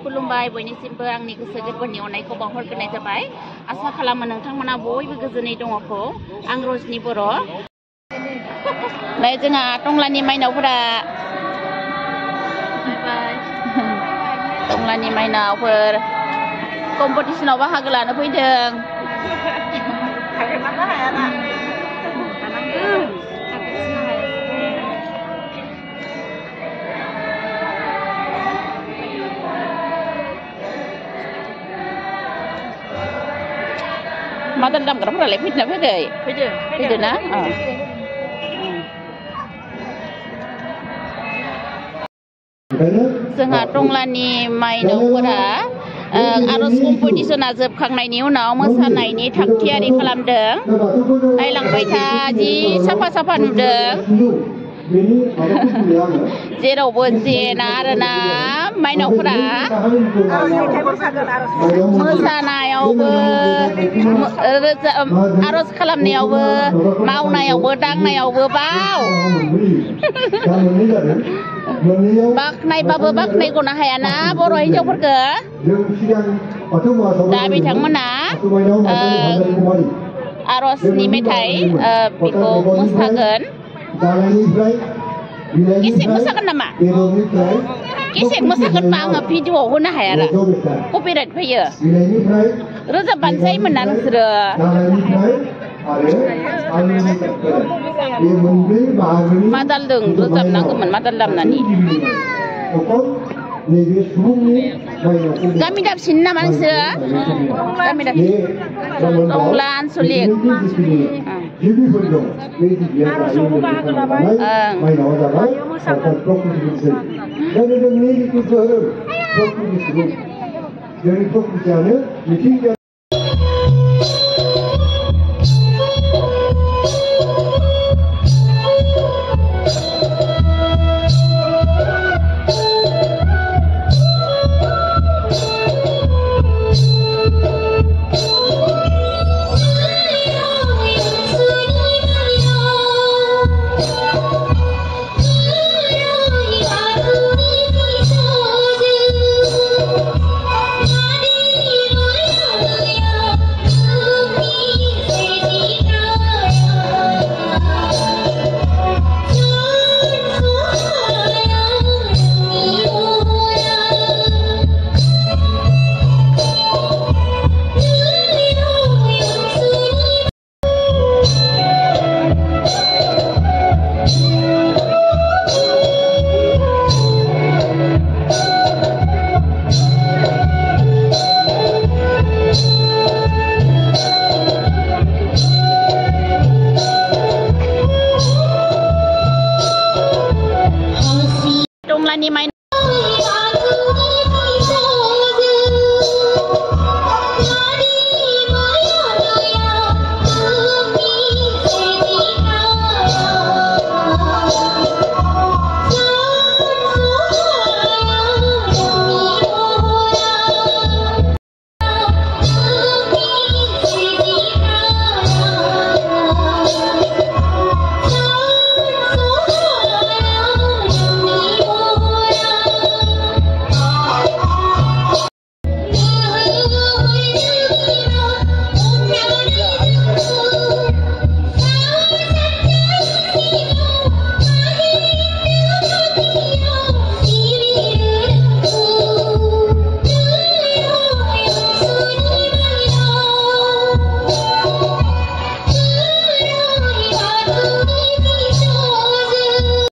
खुलुमबाय बयनिसिमबो आंनि गोसो गोरबोनि अननायखौ बावहरग्रोनाय जाबाय आसा खालामो नोंथांमोना बयबो गोजोनै दङखौ आं रजनि बर' नै जोंहा टंलानि माइनावफोरा टंलानि माइनावफोर कम्पिटिसनाव बाहागो लानो फैदों Mata dalam kerap lagi fitnah fitnah, fitnah na. Sengah Tonglani माइनावफोरा आरज कम्पिटिसना जोबखांनायनि उनाव मोसानायनि थागथियारि खालामदों नायलांबाय था जि साफा साफा नुदों जेरावबो जेना आरोना माइनावफोरा मोसानायावबो आरज खालामनायावबो मावनायावबो दांनायावबो बाव बाखनायबाबो बाखनायगनो हायाना बर' हिनजावफोरखौ दा बिथांमोना आरजनि मेथाइ बेखौ मोसागोन Kisik masakan nama? Kisik masakan mak ngap video hona hayara. Copyright faya. Rozaban saya menang sera. Madal deng rozab nang kemen madal dam nani. Kami dap sin nama sera. Kami dap Tonglan sulit. Tonglan ni main